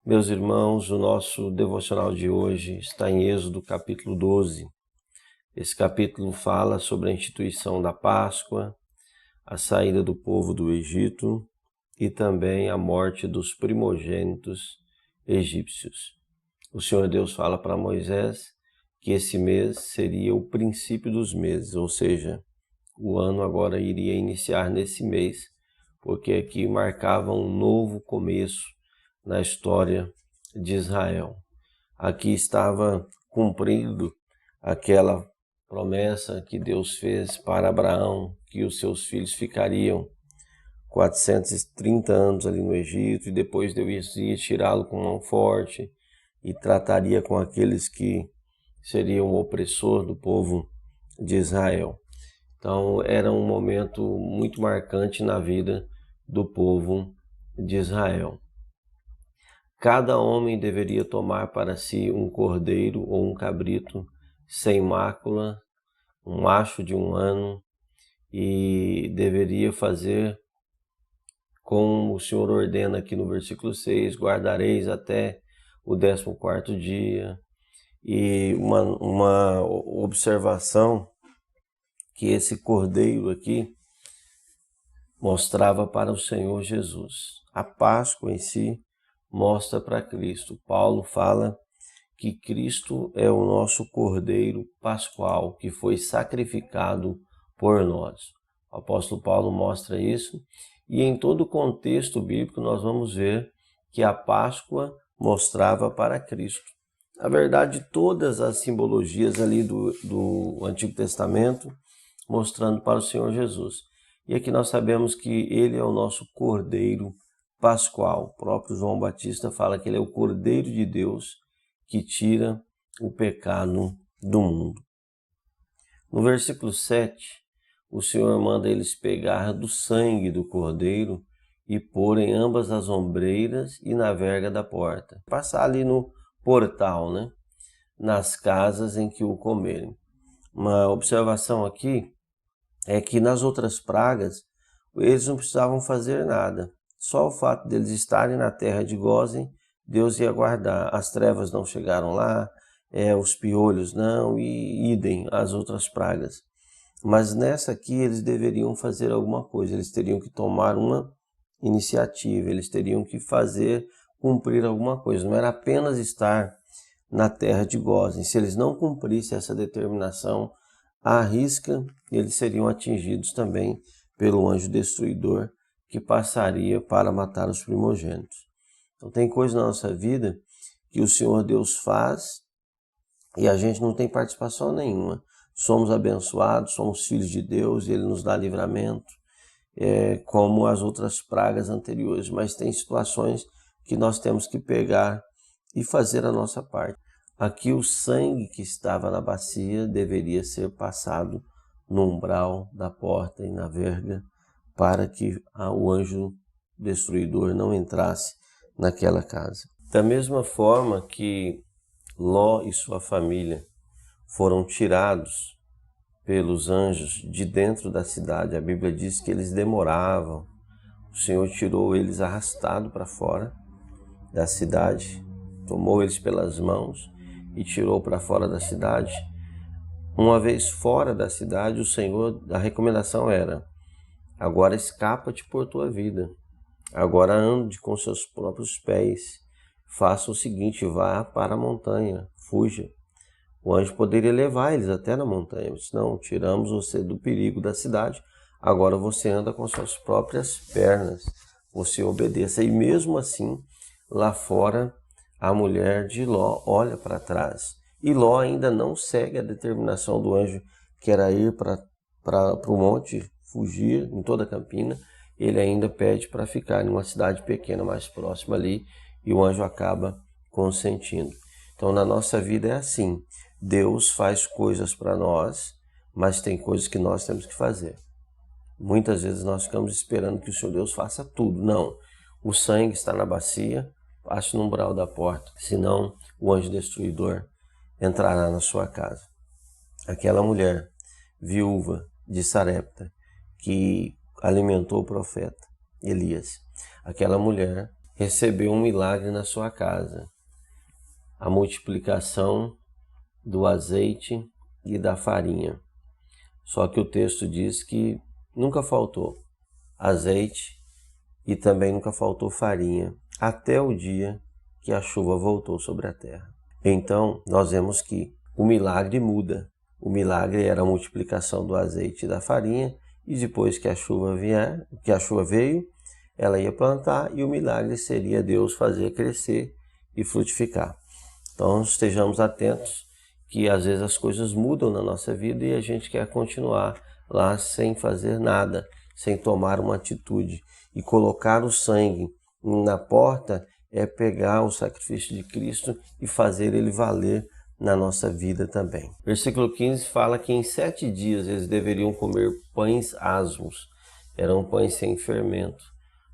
Meus irmãos, o nosso devocional de hoje está em Êxodo capítulo 12. Esse capítulo fala sobre a instituição da Páscoa, a saída do povo do Egito e também a morte dos primogênitos egípcios. O Senhor Deus fala para Moisés que esse mês seria o princípio dos meses, ou seja, o ano agora iria iniciar nesse mês, porque aqui marcava um novo começo na história de Israel. Aqui estava cumprindo aquela promessa que Deus fez para Abraão, que os seus filhos ficariam 430 anos ali no Egito, e depois Deus ia tirá-lo com mão forte e trataria com aqueles que seriam o opressor do povo de Israel. Então era um momento muito marcante na vida do povo de Israel. Cada homem deveria tomar para si um cordeiro ou um cabrito sem mácula, um macho de 1 ano, e deveria fazer como o Senhor ordena aqui no versículo 6, guardareis até o 14º dia. E uma observação que esse cordeiro aqui mostrava para o Senhor Jesus. A Páscoa em si mostra para Cristo. Paulo fala que Cristo é o nosso cordeiro pascual, que foi sacrificado por nós. O apóstolo Paulo mostra isso, e em todo o contexto bíblico nós vamos ver que a Páscoa mostrava para Cristo. Na verdade, todas as simbologias ali do Antigo Testamento mostrando para o Senhor Jesus. E aqui nós sabemos que ele é o nosso cordeiro pascual. O próprio João Batista fala que ele é o Cordeiro de Deus que tira o pecado do mundo. No versículo 7, o Senhor manda eles pegar do sangue do cordeiro e pôr em ambas as ombreiras e na verga da porta. Passar ali no portal, nas casas em que o comerem. Uma observação aqui é que nas outras pragas eles não precisavam fazer nada. Só o fato deles estarem na terra de Gósen, Deus ia guardar. As trevas não chegaram lá, os piolhos não, e idem as outras pragas. Mas nessa aqui eles deveriam fazer alguma coisa, eles teriam que tomar uma iniciativa, eles teriam que cumprir alguma coisa. Não era apenas estar na terra de Gósen. Se eles não cumprissem essa determinação à risca, eles seriam atingidos também pelo anjo destruidor, que passaria para matar os primogênitos. Então tem coisa na nossa vida que o Senhor Deus faz e a gente não tem participação nenhuma. Somos abençoados, somos filhos de Deus e Ele nos dá livramento, como as outras pragas anteriores. Mas tem situações que nós temos que pegar e fazer a nossa parte. Aqui o sangue que estava na bacia deveria ser passado no umbral da porta e na verga, para que o anjo destruidor não entrasse naquela casa. Da mesma forma que Ló e sua família foram tirados pelos anjos de dentro da cidade, a Bíblia diz que eles demoravam. O Senhor tirou eles arrastado para fora da cidade, tomou eles pelas mãos e tirou para fora da cidade. Uma vez fora da cidade, o Senhor, a recomendação era: agora escapa-te por tua vida. Agora ande com seus próprios pés. Faça o seguinte, vá para a montanha, fuja. O anjo poderia levar eles até na montanha. Disse: não, tiramos você do perigo da cidade. Agora você anda com suas próprias pernas. Você obedeça. E mesmo assim, lá fora, a mulher de Ló olha para trás. E Ló ainda não segue a determinação do anjo, que era ir para o monte, fugir em toda a campina. Ele ainda pede para ficar em uma cidade pequena mais próxima ali, e o anjo acaba consentindo. Então na nossa vida é assim, Deus faz coisas para nós, mas tem coisas que nós temos que fazer. Muitas vezes nós ficamos esperando que o Senhor Deus faça tudo. Não, o sangue está na bacia, passe no umbral da porta, senão o anjo destruidor entrará na sua casa. Aquela mulher viúva de Sarepta que alimentou o profeta Elias, aquela mulher, recebeu um milagre na sua casa, a multiplicação do azeite e da farinha. Só que o texto diz que nunca faltou azeite e também nunca faltou farinha, até o dia que a chuva voltou sobre a terra. Então, nós vemos que o milagre muda. O milagre era a multiplicação do azeite e da farinha, e depois que a chuva veio, ela ia plantar, e o milagre seria Deus fazer crescer e frutificar. Então, estejamos atentos que às vezes as coisas mudam na nossa vida e a gente quer continuar lá sem fazer nada, sem tomar uma atitude. E colocar o sangue na porta é pegar o sacrifício de Cristo e fazer ele valer na nossa vida também. Versículo 15 fala que em 7 dias eles deveriam comer pães asmos. Eram pães sem fermento.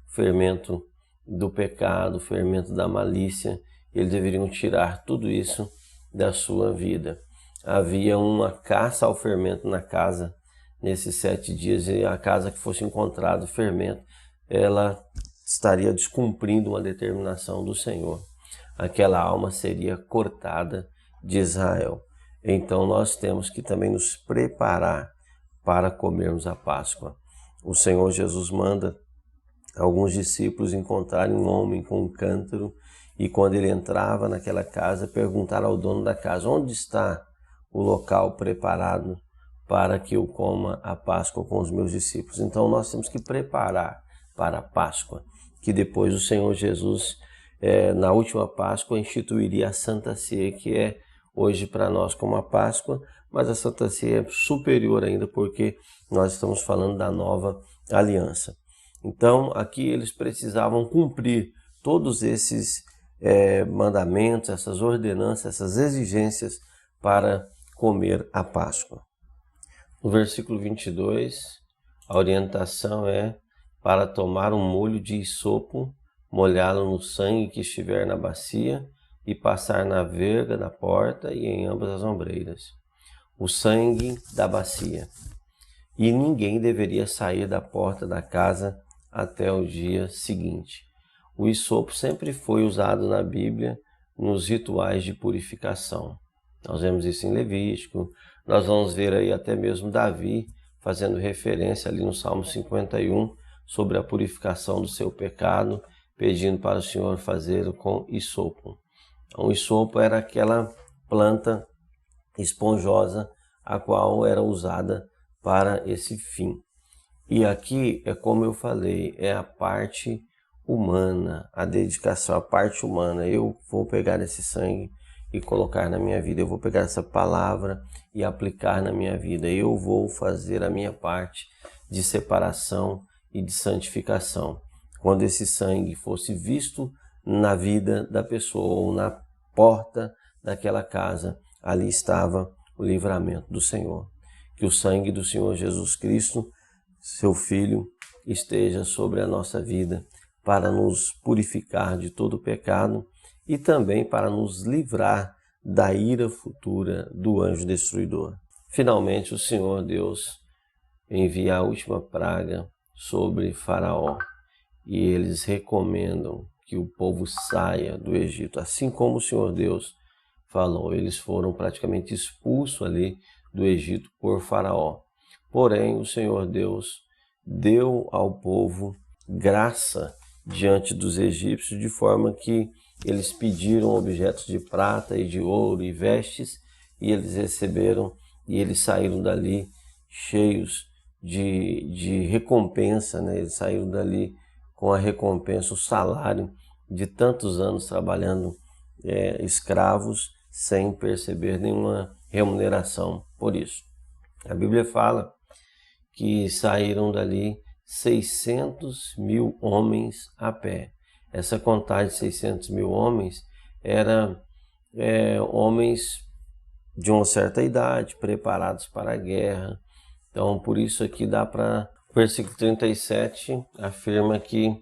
Fermento do pecado, fermento da malícia. Eles deveriam tirar tudo isso da sua vida. Havia uma caça ao fermento na casa nesses 7 dias, e a casa que fosse encontrado fermento, ela estaria descumprindo uma determinação do Senhor. Aquela alma seria cortada de Israel. Então nós temos que também nos preparar para comermos a Páscoa. O Senhor Jesus manda alguns discípulos encontrarem um homem com um cântaro, e quando ele entrava naquela casa, perguntar ao dono da casa: onde está o local preparado para que eu coma a Páscoa com os meus discípulos? Então nós temos que preparar para a Páscoa, que depois o Senhor Jesus, na última Páscoa, instituiria a Santa Ceia, que é hoje para nós como a Páscoa, mas a Santa Ceia é superior ainda, porque nós estamos falando da nova aliança. Então aqui eles precisavam cumprir todos esses mandamentos, essas ordenanças, essas exigências para comer a Páscoa. No versículo 22, a orientação é para tomar um molho de hisopo, molhá-lo no sangue que estiver na bacia e passar na verga da porta e em ambas as ombreiras. O sangue da bacia. E ninguém deveria sair da porta da casa até o dia seguinte. O hisopo sempre foi usado na Bíblia nos rituais de purificação. Nós vemos isso em Levítico, nós vamos ver aí até mesmo Davi fazendo referência ali no Salmo 51 sobre a purificação do seu pecado, pedindo para o Senhor fazê-lo com hisopo. Então, o hisopo era aquela planta esponjosa a qual era usada para esse fim. E aqui é como eu falei, é a parte humana, a dedicação, a parte humana. Eu vou pegar esse sangue e colocar na minha vida, eu vou pegar essa palavra e aplicar na minha vida, eu vou fazer a minha parte de separação e de santificação. Quando esse sangue fosse visto na vida da pessoa ou na porta daquela casa, ali estava o livramento do Senhor. Que o sangue do Senhor Jesus Cristo, seu Filho, esteja sobre a nossa vida para nos purificar de todo o pecado e também para nos livrar da ira futura do anjo destruidor. Finalmente, o Senhor Deus envia a última praga sobre Faraó e eles recomendam que o povo saia do Egito. Assim como o Senhor Deus falou, eles foram praticamente expulsos ali do Egito por Faraó. Porém, o Senhor Deus deu ao povo graça diante dos egípcios, de forma que eles pediram objetos de prata e de ouro e vestes, e eles receberam, e eles saíram dali cheios de recompensa, né? Eles saíram dali com a recompensa, o salário de tantos anos trabalhando escravos, sem perceber nenhuma remuneração por isso. A Bíblia fala que saíram dali 600.000 homens a pé. Essa contagem de 600.000 homens era homens de uma certa idade, preparados para a guerra. Então, por isso aqui dá para... O versículo 37 afirma que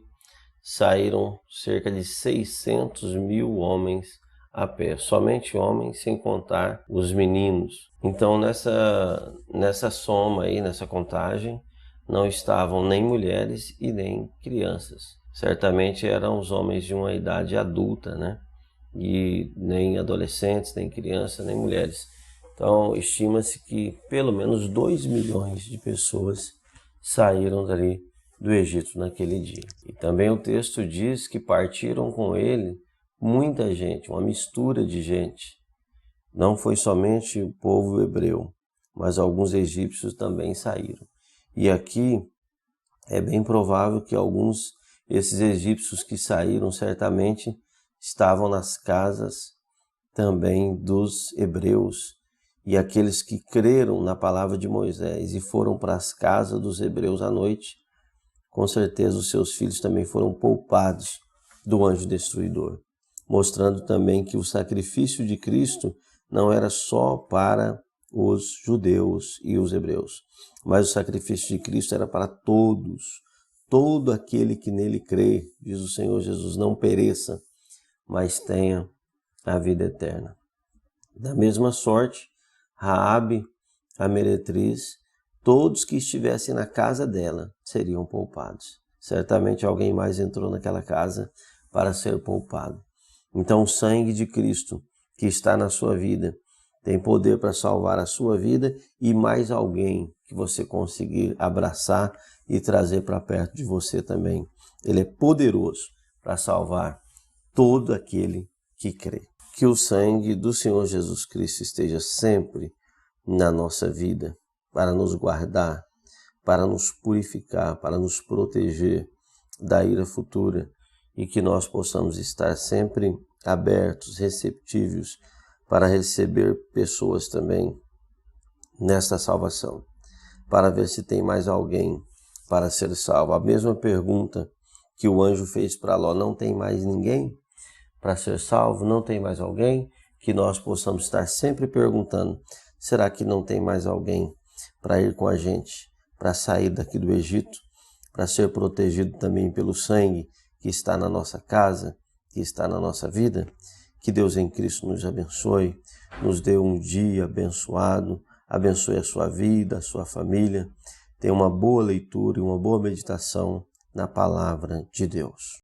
saíram cerca de 600.000 homens a pé. Somente homens, sem contar os meninos. Então, nessa soma aí, nessa contagem, não estavam nem mulheres e nem crianças. certamente eram os homens de uma idade adulta, né? E nem adolescentes, nem crianças, nem mulheres. Então, estima-se que pelo menos 2 milhões de pessoas saíram dali do Egito naquele dia. E também o texto diz que partiram com ele muita gente, uma mistura de gente. Não foi somente o povo hebreu, mas alguns egípcios também saíram. E aqui é bem provável que esses egípcios que saíram certamente estavam nas casas também dos hebreus, e aqueles que creram na palavra de Moisés e foram para as casas dos hebreus à noite, com certeza os seus filhos também foram poupados do anjo destruidor, mostrando também que o sacrifício de Cristo não era só para os judeus e os hebreus, mas o sacrifício de Cristo era para todos, todo aquele que nele crê, diz o Senhor Jesus, não pereça, mas tenha a vida eterna. Da mesma sorte, Raabe, a meretriz, todos que estivessem na casa dela seriam poupados. Certamente alguém mais entrou naquela casa para ser poupado. Então o sangue de Cristo que está na sua vida tem poder para salvar a sua vida e mais alguém que você conseguir abraçar e trazer para perto de você também. Ele é poderoso para salvar todo aquele que crê. Que o sangue do Senhor Jesus Cristo esteja sempre na nossa vida, para nos guardar, para nos purificar, para nos proteger da ira futura e que nós possamos estar sempre abertos, receptivos para receber pessoas também nesta salvação, para ver se tem mais alguém para ser salvo. A mesma pergunta que o anjo fez para Ló, não tem mais ninguém para ser salvo? Não tem mais alguém? Que nós possamos estar sempre perguntando, será que não tem mais alguém para ir com a gente, para sair daqui do Egito, para ser protegido também pelo sangue que está na nossa casa, que está na nossa vida? Que Deus em Cristo nos abençoe, nos dê um dia abençoado, abençoe a sua vida, a sua família. Tenha uma boa leitura e uma boa meditação na palavra de Deus.